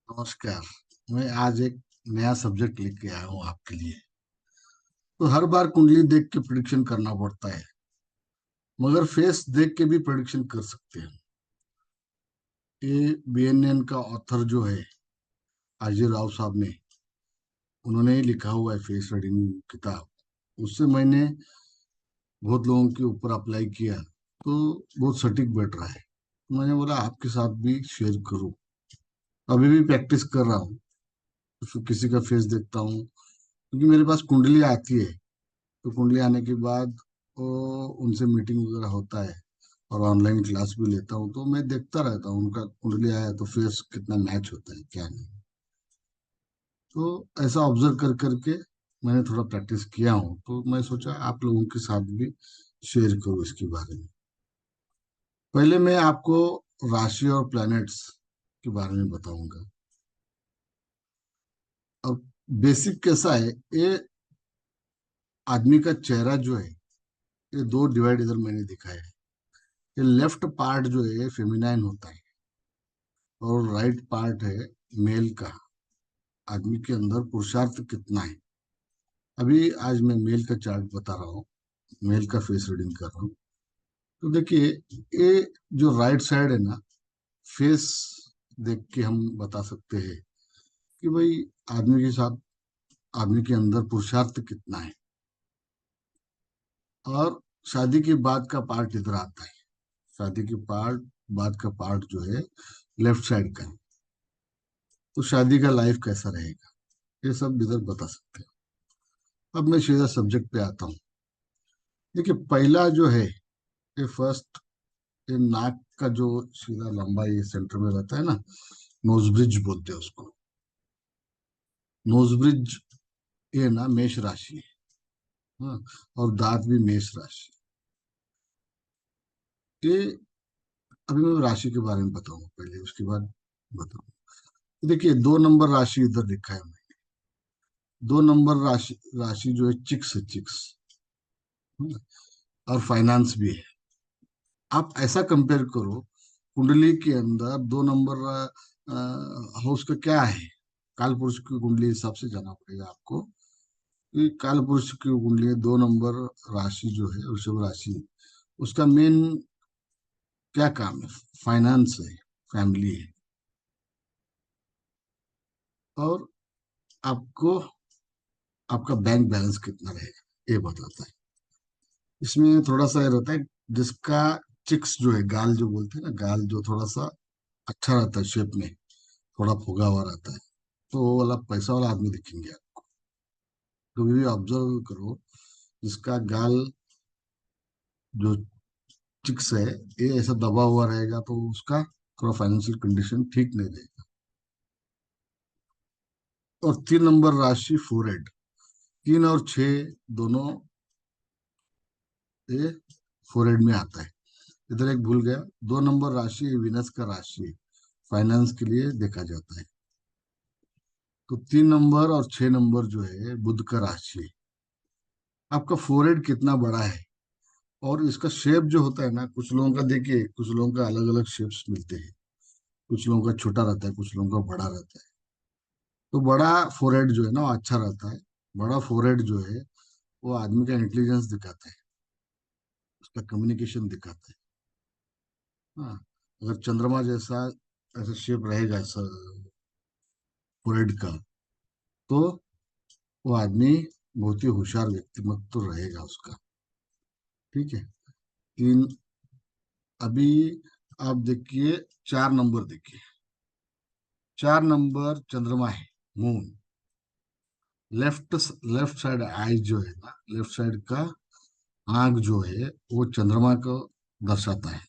नमस्कार। मैं आज एक नया सब्जेक्ट लेके आया हूँ आपके लिए। तो हर बार कुंडली देख के प्रिडिक्शन करना पड़ता है, मगर फेस देख के भी प्रिडिक्शन कर सकते हैं। ये बीएनएन का ऑथर जो है आरजे राव साहब ने, उन्होंने ही लिखा हुआ है फेस रीडिंग किताब। उससे मैंने बहुत लोगों के ऊपर अप्लाई किया, तो बहुत सटीक बैठ रहा है। मैंने बोला आपके साथ भी शेयर करूँ। अभी भी प्रैक्टिस कर रहा हूँ, तो किसी का फेस देखता हूँ, क्योंकि मेरे पास कुंडली आती है। तो कुंडली आने के बाद वो उनसे मीटिंग वगैरह होता है, और ऑनलाइन क्लास भी लेता हूँ, तो मैं देखता रहता हूँ उनका कुंडली आया तो फेस कितना मैच होता है क्या नहीं। तो ऐसा ऑब्जर्व कर करके मैंने थोड़ा प्रैक्टिस किया हूँ, तो मैं सोचा आप लोगों के साथ भी शेयर करूँ इसके बारे में। पहले मैं आपको राशि और प्लैनेट्स के बारे में बताऊंगा। और बेसिक कैसा है, ये आदमी का चेहरा जो है, ये दो डिवाइड इधर मैंने दिखाया है। ये लेफ्ट पार्ट जो है फेमिनाइन होता है, और राइट पार्ट है मेल का। आदमी के अंदर पुरुषार्थ कितना है। अभी आज मैं मेल का चार्ट बता रहा हूँ, मेल का फेस रीडिंग कर रहा हूँ। तो देखिए, ये जो राइट साइड है ना, फेस देख के हम बता सकते हैं कि भाई आदमी के साथ, आदमी के अंदर पुरुषार्थ कितना है। और शादी के बाद का पार्ट इधर आता है। शादी के पार्ट बाद का पार्ट जो है लेफ्ट साइड का है। तो शादी का लाइफ कैसा रहेगा, ये सब इधर बता सकते हैं। अब मैं सीधा सब्जेक्ट पे आता हूँ। देखिए, पहला जो है, ये फर्स्ट, ये नाक का जो सीधा लंबा ये सेंटर में रहता है ना, नोज ब्रिज बोलते हैं उसको। नोज ब्रिज, ये ना मेष राशि है। हाँ, और दांत भी मेष राशि। ये, अभी मैं राशि के बारे में बताऊंगा पहले, उसके बाद बताऊंगा। देखिए, 2 नंबर राशि इधर लिखा है मैंने। 2 नंबर राशि, राशि जो है चिक्स है, चिक्स। और फाइनेंस भी है। आप ऐसा कंपेयर करो, कुंडली के अंदर 2 नंबर हाउस का क्या है। काल पुरुष की कुंडली हिसाब से जाना पड़ेगा आपको, कि काल पुरुष की कुंडली में 2 नंबर राशि जो है वृषभ राशि, उसका मेन क्या काम है? फाइनेंस है, फैमिली है। और आपको, आपका बैंक बैलेंस कितना रहेगा ये बताता है। इसमें थोड़ा सा ये रहता है, जिसका चिक्स जो है, गाल जो बोलते हैं ना, गाल जो थोड़ा सा अच्छा रहता है शेप में, थोड़ा फुगा हुआ रहता है, तो वो वाला पैसा वाला आदमी दिखेंगे आप। कभी भी ऑब्जर्व करो, जिसका गाल जो चिक्स है, ये ऐसा दबा हुआ रहेगा, तो उसका थोड़ा फाइनेंशियल कंडीशन ठीक नहीं रहेगा। और 3 नंबर राशि फोरहेड, 3 और 6 दोनों ये फोरहेड में आता है। इधर एक भूल गया, 2 नंबर राशि ये विनस का राशि है, फाइनेंस के लिए देखा जाता है। तो 3 नंबर और 6 नंबर जो है बुध का राशि है। आपका फोरहेड कितना बड़ा है, और इसका शेप जो होता है ना, कुछ लोगों का देखिए, कुछ लोगों का अलग अलग शेप्स मिलते हैं। कुछ लोगों का छोटा रहता है, कुछ लोगों का बड़ा रहता है। तो बड़ा फोरहेड जो है ना वो अच्छा रहता है। बड़ा फोरहेड जो है वो आदमी का इंटेलिजेंस दिखाता है, उसका कम्युनिकेशन दिखाता है। हाँ, अगर चंद्रमा जैसा ऐसा शेप रहेगा फोरहेड का, तो वो आदमी बहुत ही होशियार व्यक्तिमत्व तो रहेगा उसका। ठीक है। तीन, अभी आप देखिए, 4 नंबर देखिए। 4 नंबर चंद्रमा है, moon. Left, left side I जो है ना, लेफ्ट साइड का आंख जो है वो चंद्रमा को दर्शाता है।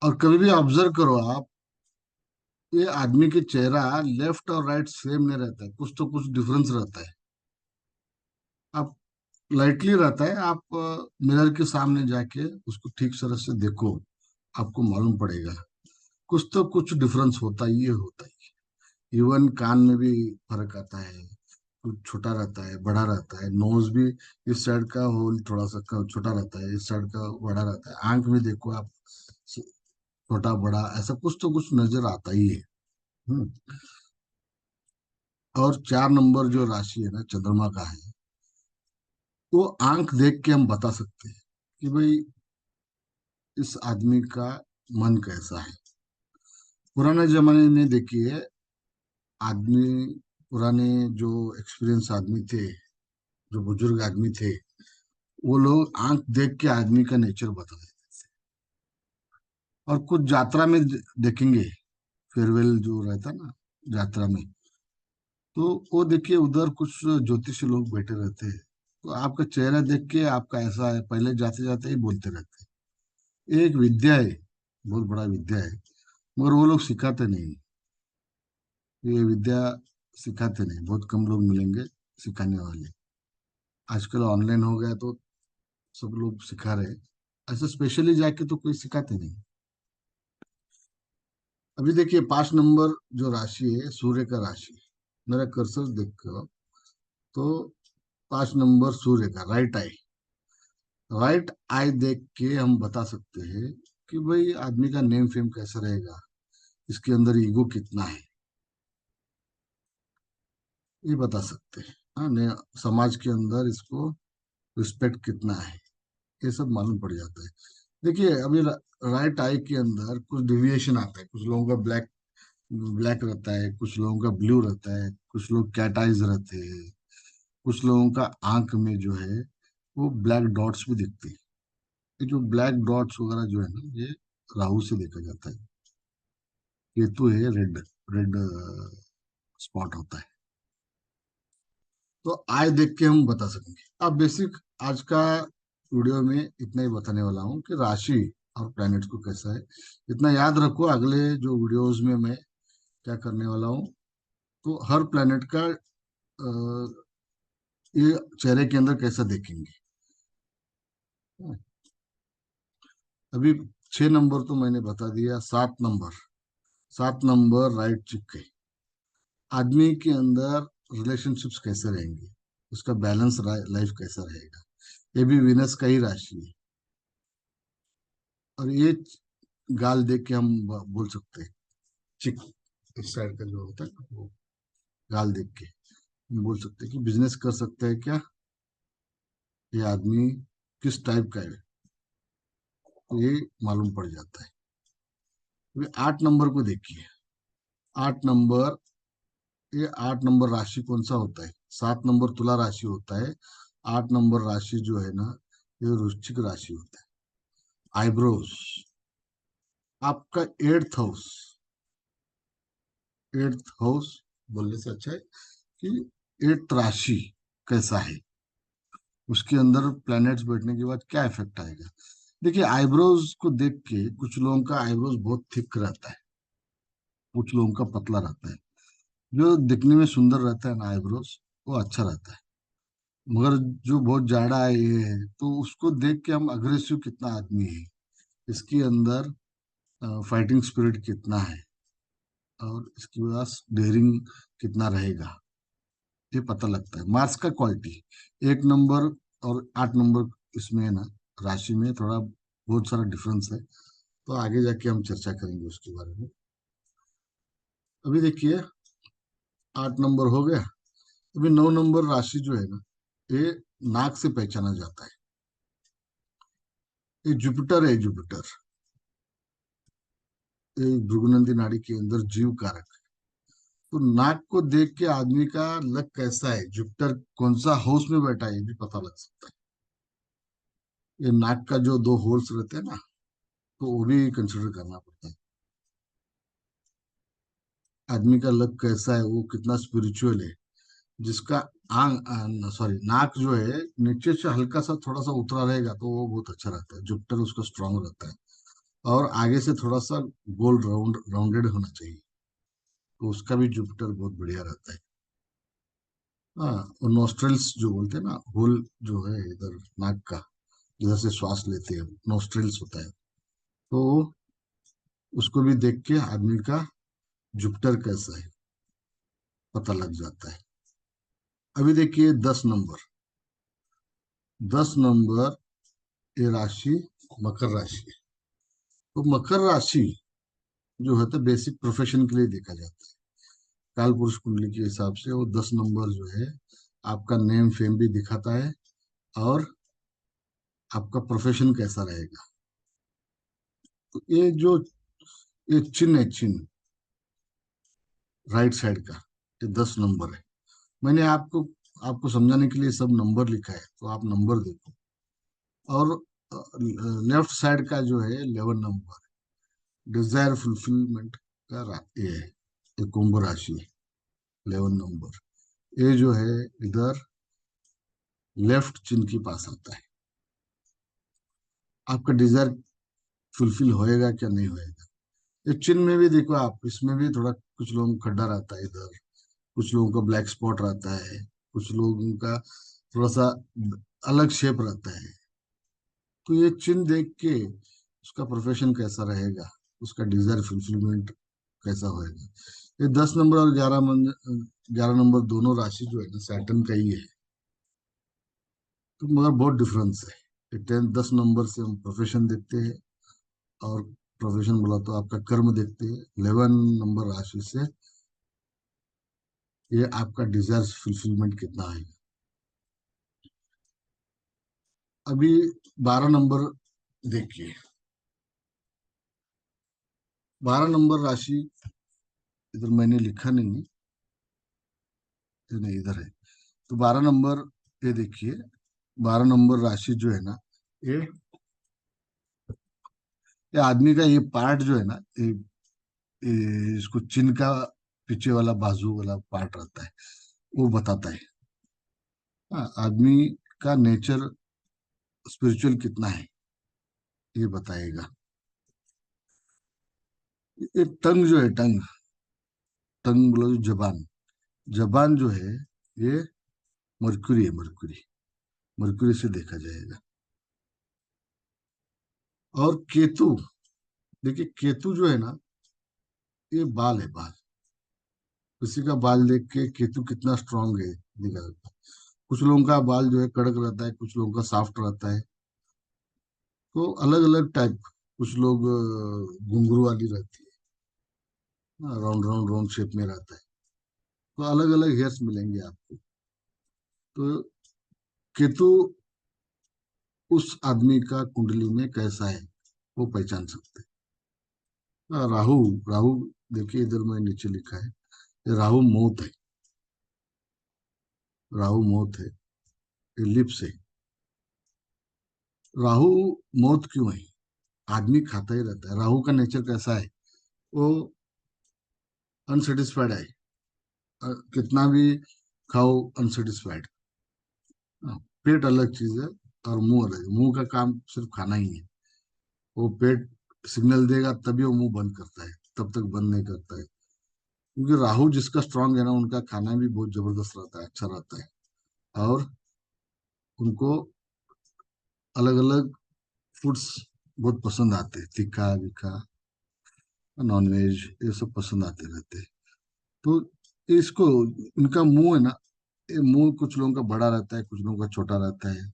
और कभी भी ऑब्जर्व करो आप, ये आदमी के चेहरा लेफ्ट और राइट सेम नहीं रहता है, कुछ तो कुछ डिफरेंस रहता है। आप, लाइटली रहता है, आप मिरर के सामने जाके उसको ठीक तरह से देखो, आपको मालूम पड़ेगा कुछ तो कुछ डिफरेंस होता ही, ये होता है। इवन कान में भी फर्क आता है, कुछ छोटा रहता है, बड़ा रहता है। नोज भी, इस साइड का होल थोड़ा सा छोटा रहता है, इस साइड का बड़ा रहता है। आंख में देखो आप, छोटा बड़ा ऐसा कुछ तो कुछ नजर आता ही है। हम्म। और 4 नंबर जो राशि है ना चंद्रमा का है, वो आंख देख के हम बता सकते हैं कि भाई इस आदमी का मन कैसा है। पुराने जमाने में देखिए, आदमी, पुराने जो एक्सपीरियंस आदमी थे, जो बुजुर्ग आदमी थे, वो लोग आंख देख के आदमी का नेचर बता देते थे। और कुछ यात्रा में देखेंगे, फेयरवेल जो रहता ना यात्रा में, तो वो देखिए उधर कुछ ज्योतिषी लोग बैठे रहते हैं, तो आपका चेहरा देख के आपका ऐसा है पहले जाते जाते ही बोलते रहते हैं। ये एक विद्या है, बहुत बड़ा विद्या है, मगर वो लोग सिखाते नहीं। ये विद्या सिखाते नहीं, बहुत कम लोग मिलेंगे सिखाने वाले। आजकल ऑनलाइन हो गया तो सब लोग सिखा रहे हैं, ऐसा स्पेशली जाके तो कोई सिखाते नहीं। अभी देखिए 5 नंबर जो राशि है सूर्य का राशि, मेरा कर्सर देखो तो 5 नंबर सूर्य का राइट आई। राइट आई देख के हम बता सकते हैं कि भाई आदमी का नेम फेम कैसा रहेगा, इसके अंदर ईगो कितना है, ये बता सकते हैं। हाँ समाज के अंदर इसको रिस्पेक्ट कितना है, ये सब मालूम पड़ जाता है। देखिए अभी राइट आई के अंदर कुछ डिविएशन आता है, कुछ लोगों का ब्लैक ब्लैक रहता है, कुछ लोगों का ब्लू रहता है, कुछ लोग कैट आइज रहते हैं, कुछ लोगों का आंख में जो है वो ब्लैक डॉट्स भी दिखते हैं। ये जो ब्लैक डॉट्स वगैरह जो है ना, ये राहु से देखा जाता है। केतु है रेड, रेड स्पॉट होता है। तो आय देख के हम बता सकेंगे। अब बेसिक आज का वीडियो में इतना ही बताने वाला हूँ कि राशि और प्लैनेट्स को कैसा है। इतना याद रखो, अगले जो वीडियोस में मैं क्या करने वाला हूँ, तो हर प्लैनेट का ये चेहरे के अंदर कैसा देखेंगे। अभी 6 नंबर तो मैंने बता दिया। 7 नंबर, 7 नंबर राइट चिक है। आदमी के अंदर रिलेशनशिप्स कैसे रहेंगे, उसका बैलेंस लाइफ कैसा रहेगा, ये भी विनस का ही राशि है। और ये गाल देख के हम बोल सकते हैं, चिक इस साइड का जो होता है ना, वो गाल देख के हम बोल सकते हैं कि बिजनेस कर सकते हैं क्या, ये आदमी किस टाइप का है, तो ये मालूम पड़ जाता है। अभी 8 नंबर को देखिए। 8 नंबर, ये 8 नंबर राशि कौन सा होता है? 7 नंबर तुला राशि होता है। 8 नंबर राशि जो है ना, ये वृश्चिक राशि होता है। आईब्रोज, आपका 8th हाउस, 8th हाउस बोलने से अच्छा है कि 8th राशि कैसा है, उसके अंदर प्लैनेट्स बैठने के बाद क्या इफेक्ट आएगा। देखिए आईब्रोज को देख के कुछ लोगों का आईब्रोज बहुत थिक रहता है, कुछ लोगों का पतला रहता है। जो दिखने में सुंदर रहता है ना आईब्रोज, वो अच्छा रहता है। मगर जो बहुत जाड़ा है ये है, तो उसको देख के हम अग्रेसिव कितना आदमी है, इसके अंदर फाइटिंग स्पिरिट कितना है, और इसके पास डेयरिंग कितना रहेगा, ये पता लगता है। मार्क्स का क्वालिटी 1 नंबर और 8 नंबर, इसमें है ना राशि में थोड़ा बहुत सारा डिफरेंस है, तो आगे जाके हम चर्चा करेंगे उसके बारे में। अभी देखिए 8 नंबर हो गया। अभी 9 नंबर राशि जो है ना, ये नाक से पहचाना जाता है। ये जुपिटर है, जुपिटर, ये भृगुनंदी नाड़ी के अंदर जीव कारक। तो नाक को देख के आदमी का लक कैसा है, जुपिटर कौन सा हाउस में बैठा है, ये भी पता लग सकता है। ये नाक का जो 2 होल्स रहते हैं ना, तो वो भी कंसिडर करना पड़ता है। आदमी का लक कैसा है, वो कितना स्पिरिचुअल है। जिसका आंग सॉरी नाक जो है नीचे से हल्का सा थोड़ा सा उतरा रहेगा, तो वो बहुत अच्छा रहता है, जुपिटर उसका स्ट्रांग रहता है। और आगे से थोड़ा सा गोल राउंडेड होना चाहिए, तो उसका भी जुपिटर बहुत बढ़िया रहता है। हाँ, और नोस्ट्रल्स जो बोलते हैं ना, होल जो है इधर नाक का, जिधर से श्वास लेते हैं, नोस्ट्रल्स होता है। तो उसको भी देख के आदमी का जुपिटर कैसा है पता लग जाता है। अभी देखिए 10 नंबर, 10 नंबर ये राशि मकर राशि है। तो मकर राशि जो है तो बेसिक प्रोफेशन के लिए देखा जाता है। काल पुरुष कुंडली के हिसाब से वो 10 नंबर जो है आपका नेम फेम भी दिखाता है, और आपका प्रोफेशन कैसा रहेगा। तो ये चिन्ह है, चिन्ह राइट साइड का, ये 10 नंबर है। मैंने आपको समझाने के लिए सब नंबर लिखा है, तो आप नंबर देखो। और लेफ्ट साइड का जो है 11 नंबर, डिजायर फुलफिलमेंट का ये है, ये कुंभ राशि है। 11 नंबर ये जो है इधर लेफ्ट चिन्ह के पास आता है। आपका डिजायर फुलफिल होएगा क्या नहीं होएगा। ये चिन्ह में भी देखो आप, इसमें भी थोड़ा कुछ लोगों को खड्डा रहता है इधर, कुछ लोगों का ब्लैक स्पॉट रहता है, कुछ लोगों का थोड़ा सा अलग शेप रहता है। तो ये चिन्ह देख के उसका प्रोफेशन कैसा रहेगा, उसका डिजायर फुलफिलमेंट कैसा होएगा। ये 10 नंबर और 11 नंबर दोनों राशि जो है ना सैटर्न का ही है। तो मगर बहुत डिफरेंस है। ये 10 नंबर से हम प्रोफेशन देखते हैं, और प्रोफेशन बोला तो आपका कर्म देखते हैं। 11 नंबर राशि से ये आपका डिजायर फुलफिलमेंट कितना है। अभी 12 नंबर देखिए। 12 नंबर राशि इधर मैंने लिखा नहीं है, ये नहीं इधर है। तो 12 नंबर ये देखिए, 12 नंबर राशि जो है ना, ये ये आदमी का ये पार्ट जो है ना, इसको चिन्ह का पीछे वाला बाजू वाला पार्ट रहता है, वो बताता है। हाँ, आदमी का नेचर स्पिरिचुअल कितना है ये बताएगा। ये टंग जो है, टंग टंग बोलो जो जबान, जबान जो है ये मरकुरी है, मरकुरी। मरकुरी से देखा जाएगा। और केतु, देखिए केतु जो है ना, ये बाल है, बाल। किसी का बाल देख के केतु कितना स्ट्रांग है देखा जाता है। कुछ लोगों का बाल जो है कड़क रहता है, कुछ लोगों का सॉफ्ट रहता है। तो अलग अलग टाइप, कुछ लोग घुंघरू वाली रहती है, राउंड राउंड राउंड शेप में रहता है। तो अलग अलग हेयर्स मिलेंगे आपको। तो केतु उस आदमी का कुंडली में कैसा है वो पहचान सकते हैं। राहु, राहु देखिए इधर मैं नीचे लिखा है, ये राहु मौत है। राहु मौत है, ये लिप्स है। राहु मौत क्यों है, आदमी खाता ही रहता है। राहु का नेचर कैसा है, वो अनसेटिस्फाइड है। कितना भी खाओ अनसेटिस्फाइड। पेट अलग चीज है, और मुंह अलग है। मुंह का काम सिर्फ खाना ही है। वो पेट सिग्नल देगा तभी वो मुंह बंद करता है, तब तक बंद नहीं करता है। क्योंकि राहु जिसका स्ट्रांग है ना, उनका खाना भी बहुत जबरदस्त रहता है, अच्छा रहता है। और उनको अलग अलग फूड्स बहुत पसंद आते हैं, तीखा विखा, नॉनवेज, ये सब पसंद आते रहते हैं। तो इसको, इनका मुंह है ना, ये मुंह कुछ लोगों का बड़ा रहता है, कुछ लोगों का छोटा रहता है।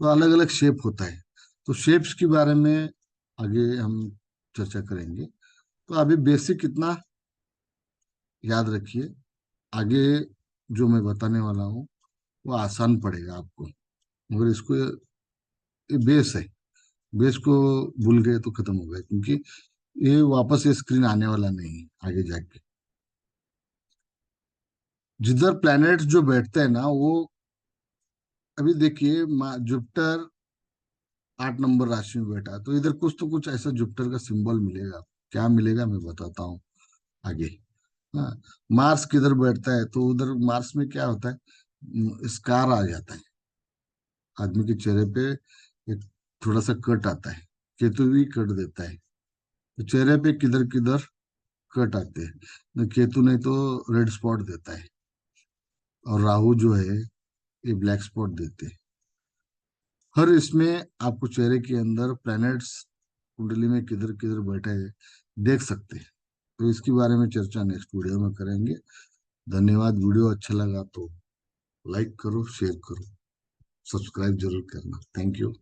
तो अलग अलग शेप होता है। तो शेप्स के बारे में आगे हम चर्चा करेंगे। तो अभी बेसिक इतना याद रखिए। आगे जो मैं बताने वाला हूँ वो आसान पड़ेगा आपको, मगर इसको ये बेस है। बेस को भूल गए तो खत्म हो गए, क्योंकि ये वापस ये स्क्रीन आने वाला नहीं है आगे जाके। जिधर प्लैनेट जो बैठते हैं ना, वो अभी देखिए जुपिटर 8 नंबर राशि में बैठा है, तो इधर कुछ तो कुछ ऐसा जुपिटर का सिंबल मिलेगा। क्या मिलेगा मैं बताता हूँ आगे। हाँ, मार्स किधर बैठता है तो उधर मार्स में क्या होता है, स्कार आ जाता है आदमी के चेहरे पे। एक थोड़ा सा कट आता है। केतु भी कट देता है, तो चेहरे पे किधर किधर कट आते हैं। केतु नहीं तो रेड स्पॉट देता है, और राहु जो है ये ब्लैक स्पॉट देते हैं। हर इसमें आपको चेहरे के अंदर प्लैनेट्स कुंडली में किधर किधर बैठे हैं देख सकते हैं। तो इसके बारे में चर्चा नेक्स्ट वीडियो में करेंगे। धन्यवाद। वीडियो अच्छा लगा तो लाइक करो, शेयर करो, सब्सक्राइब जरूर करना। Thank you.